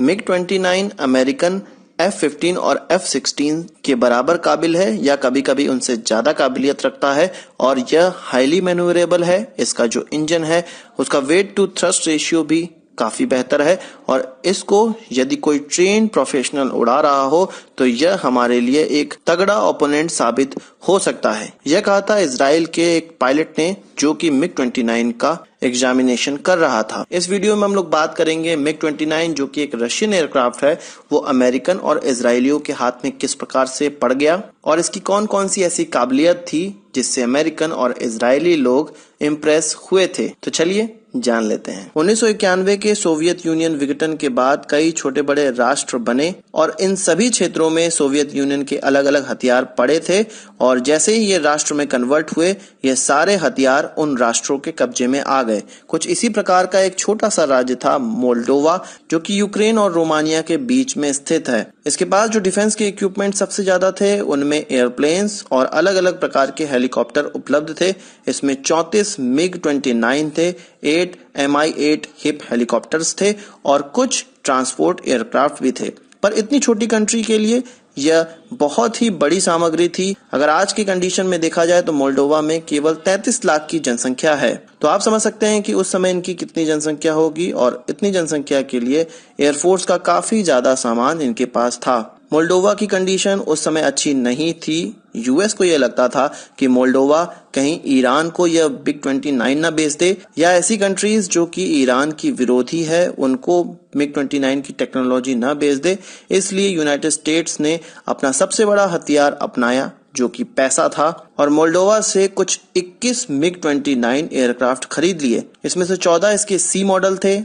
मिग-29 American F-15 और F-16 के बराबर काबिल है या कभी कभी उनसे ज्यादा काबिलियत रखता है और यह हाईली मैन्यूवरेबल है। इसका जो इंजन है उसका वेट टू थ्रस्ट रेशियो भी काफी बेहतर है और इसको यदि कोई ट्रेन प्रोफेशनल उड़ा रहा हो तो यह हमारे लिए एक तगड़ा ओपोनेंट साबित हो सकता है। यह कहा था इजराइल के एक पायलट ने जो कि मिग-29 का एग्जामिनेशन कर रहा था। इस वीडियो में हम लोग बात करेंगे मिग-29 जो कि एक रशियन एयरक्राफ्ट है वो अमेरिकन और इजरायलियों के हाथ में किस प्रकार से पड़ गया और इसकी कौन कौन सी ऐसी काबिलियत थी जिससे अमेरिकन और इजरायली लोग इम्प्रेस हुए थे। तो चलिए जान लेते हैं। 1991 के सोवियत यूनियन विघटन के बाद कई छोटे बड़े राष्ट्र बने और इन सभी क्षेत्रों में सोवियत यूनियन के अलग अलग हथियार पड़े थे और जैसे ही ये राष्ट्र में कन्वर्ट हुए ये सारे हथियार उन राष्ट्रों के कब्जे में आ गए। कुछ इसी प्रकार का एक छोटा सा राज्य था मोल्डोवा जो कि यूक्रेन और रोमानिया के बीच में स्थित है। इसके पास जो डिफेंस के इक्विपमेंट सबसे ज्यादा थे उनमें एयरप्लेन्स और अलग अलग प्रकार के हेलीकॉप्टर उपलब्ध थे। इसमें 34 मिग-29 थे, 8 Mi-8 हिप हेलीकॉप्टर्स थे और कुछ ट्रांसपोर्ट एयरक्राफ्ट भी थे। पर इतनी छोटी कंट्री के लिए यह बहुत ही बड़ी सामग्री थी। अगर आज की कंडीशन में देखा जाए तो मोल्डोवा में केवल 33 लाख की जनसंख्या है। तो आप समझ सकते हैं कि उस समय इनकी कितनी जनसंख्या होगी और इतनी जनसंख्या के लिए एयरफोर्स का काफी ज्यादा सामान इनके पास था। मोल्डोवा की कंडीशन उस समय अच्छी नहीं थी। यूएस को यह लगता था कि मोल्डोवा कहीं ईरान को यह मिग-29 न बेच दे या ऐसी कंट्रीज जो कि ईरान की विरोधी है उनको मिग-29 की टेक्नोलॉजी न बेच दे। इसलिए यूनाइटेड स्टेट्स ने अपना सबसे बड़ा हथियार अपनाया जो कि पैसा था और मोल्डोवा से कुछ 21 मिग-29 एयरक्राफ्ट खरीद लिए। इसमें से 14 इसके सी मॉडल थे,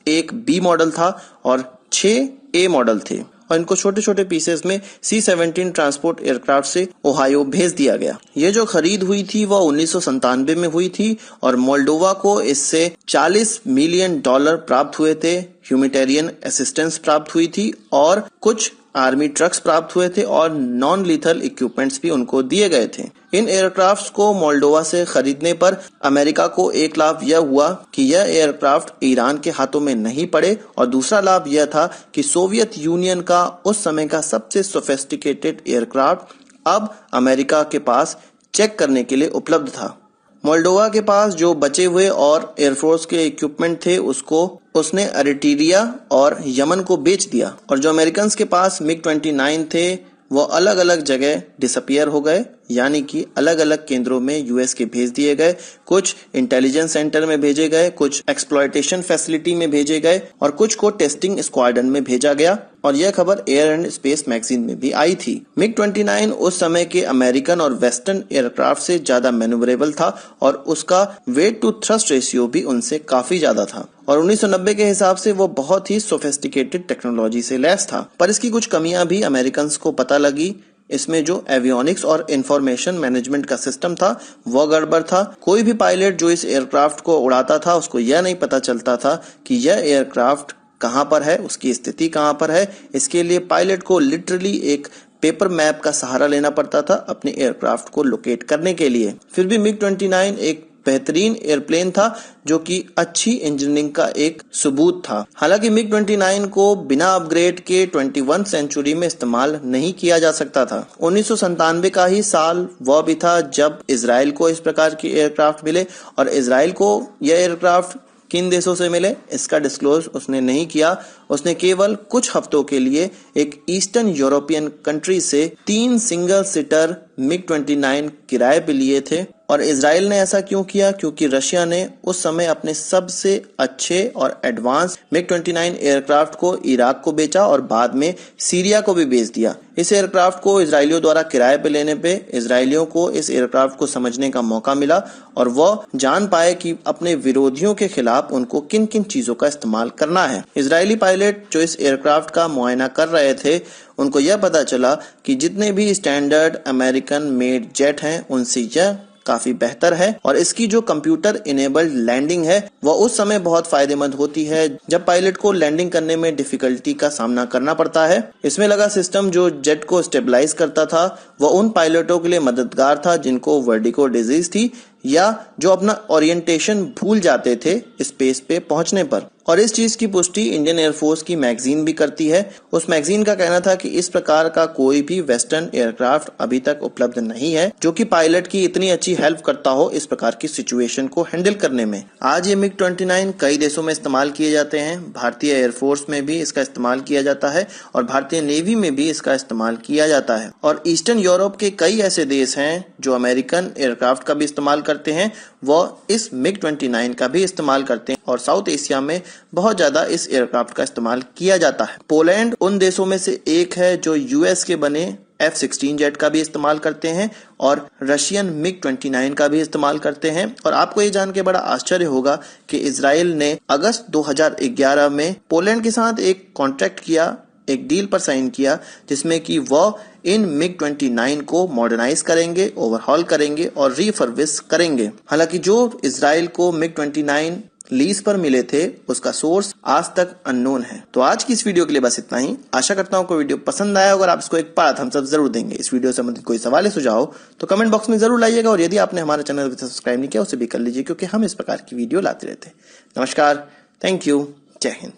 एक बी मॉडल था और 6 ए मॉडल थे और इनको छोटे छोटे पीसेस में C-17 ट्रांसपोर्ट एयरक्राफ्ट से ओहायो भेज दिया गया। ये जो खरीद हुई थी वह 1997 में हुई थी और मोल्डोवा को इससे $40 मिलियन प्राप्त हुए थे, ह्यूमैनिटेरियन असिस्टेंस प्राप्त हुई थी और कुछ आर्मी ट्रक्स प्राप्त हुए थे और नॉन लीथल इक्विपमेंट्स भी उनको दिए गए थे। इन एयरक्राफ्ट्स को मोल्डोवा से खरीदने पर अमेरिका को एक लाभ यह हुआ कि यह एयरक्राफ्ट ईरान के हाथों में नहीं पड़े और दूसरा लाभ यह था कि सोवियत यूनियन का उस समय का सबसे सोफिस्टिकेटेड एयरक्राफ्ट अब अमेरिका के पास चेक करने के लिए उपलब्ध था। मोल्डोवा के पास जो बचे हुए और एयरफोर्स के इक्विपमेंट थे उसने अरिट्रिया और यमन को बेच दिया और जो अमेरिकन के पास मिग-29 थे वो अलग अलग जगह डिसअपियर हो गए, यानी कि अलग अलग केंद्रों में यूएस के भेज दिए गए। कुछ इंटेलिजेंस सेंटर में भेजे गए, कुछ एक्सप्लॉयटेशन फैसिलिटी में भेजे गए और कुछ को टेस्टिंग स्क्वाड्रन में भेजा गया और यह खबर एयर एंड स्पेस मैगजीन में भी आई थी। मिग-29 उस समय के अमेरिकन और वेस्टर्न एयरक्राफ्ट से ज्यादा मैन्यूवरेबल था और उसका वेट टू थ्रस्ट रेशियो भी उनसे काफी ज्यादा था और 1990 के हिसाब से वो बहुत ही सोफिस्टिकेटेड टेक्नोलॉजी से लैस था। पर इसकी कुछ कमियां भी अमेरिकन को पता लगी। इसमें जो एवियोनिक्स और इंफॉर्मेशन मैनेजमेंट का सिस्टम था वह गड़बड़ था। कोई भी पायलट जो इस एयरक्राफ्ट को उड़ाता था उसको यह नहीं पता चलता था कि यह एयरक्राफ्ट कहां पर है, उसकी स्थिति कहां पर है। इसके लिए पायलट को लिटरली एक पेपर मैप का सहारा लेना पड़ता था अपने एयरक्राफ्ट को लोकेट करने के लिए। फिर भी मिग-29 एक बेहतरीन एयरप्लेन था जो कि अच्छी इंजीनियरिंग का एक सबूत था। हालांकि मिग-29 को बिना अपग्रेड के 21 सेंचुरी में इस्तेमाल नहीं किया जा सकता था। 1997 का ही साल वह भी था जब इजराइल को इस प्रकार के एयरक्राफ्ट मिले और इजराइल को यह एयरक्राफ्ट किन देशों से मिले इसका डिस्क्लोज उसने नहीं किया। उसने केवल कुछ हफ्तों के लिए एक ईस्टर्न यूरोपियन कंट्री से 3 सिंगल सीटर मिग-29 किराए पे लिए थे और इजराइल ने ऐसा क्यों किया? क्योंकि रशिया ने उस समय अपने सबसे अच्छे और एडवांस मिग-29 एयरक्राफ्ट को इराक को बेचा और बाद में सीरिया को भी बेच दिया। इस एयरक्राफ्ट को इजरायलियों द्वारा किराए पे लेने पे इजरायलियों को इस एयरक्राफ्ट को समझने का मौका मिला और वह जान पाए कि अपने विरोधियों के खिलाफ उनको किन किन चीजों का इस्तेमाल करना है। इजरायली पायलट जो इस एयरक्राफ्ट का मुआयना कर रहे थे उनको यह पता चला कि जितने भी स्टैंडर्ड अमेरिकन मेड जेट हैं उनसे यह काफी बेहतर है और इसकी जो कंप्यूटर इनेबल्ड लैंडिंग है वह उस समय बहुत फायदेमंद होती है जब पायलट को लैंडिंग करने में डिफिकल्टी का सामना करना पड़ता है। इसमें लगा सिस्टम जो जेट को स्टेबलाइज करता था वह उन पायलटों के लिए मददगार था जिनको वर्टिगो डिजीज थी या जो अपना ओरिएंटेशन भूल जाते थे स्पेस पे पहुंचने पर। और इस चीज की पुष्टि इंडियन एयरफोर्स की मैगजीन भी करती है। उस मैगजीन का कहना था कि इस प्रकार का कोई भी वेस्टर्न एयरक्राफ्ट अभी तक उपलब्ध नहीं है जो कि पायलट की इतनी अच्छी हेल्प करता हो इस प्रकार की सिचुएशन को हैंडल करने में। आज ये MiG-29 कई देशों में इस्तेमाल किए जाते हैं। भारतीय एयरफोर्स में भी इसका इस्तेमाल किया जाता है और भारतीय नेवी में भी इसका इस्तेमाल किया जाता है। और ईस्टर्न यूरोप के कई ऐसे देश हैं जो अमेरिकन एयरक्राफ्ट का भी इस्तेमाल करते हैं, वो इस MiG-29 का भी इस्तेमाल करते हैं और साउथ एशिया में बहुत ज्यादा इस एयरक्राफ्ट का इस्तेमाल किया जाता है। पोलैंड उन देशों में से एक है जो यूएस के बने F-16 जेट का भी इस्तेमाल करते हैं और रशियन MiG-29 का भी इस्तेमाल करते हैं। और आपको ये जान के बड़ा आश्चर्य होगा कि इजराइल ने अगस्त 2011 में पोलैंड के साथ एक कॉन्ट्रैक्ट किया, एक डील पर साइन किया, जिसमें कि वह इन MiG-29 को मॉडर्नाइज करेंगे, ओवरहॉल करेंगे और रिफर्बिश करेंगे। हालांकि जो इजराइल को MiG-29 लीज पर मिले थे उसका सोर्स आज तक अननोन है। तो आज की इस वीडियो के लिए बस इतना ही। आशा करता हूँ कोई वीडियो पसंद आया, अगर आप इसको एक बड़ा थम्स अप जरूर देंगे। इस वीडियो से संबंधित कोई सवाल सुझाव तो कमेंट बॉक्स में जरूर लाइएगा और यदि आपने हमारे चैनल को सब्सक्राइब नहीं किया उसे भी कर लीजिए, क्योंकि हम इस प्रकार की वीडियो लाते रहते हैं। नमस्कार, थैंक यू, जय हिंद।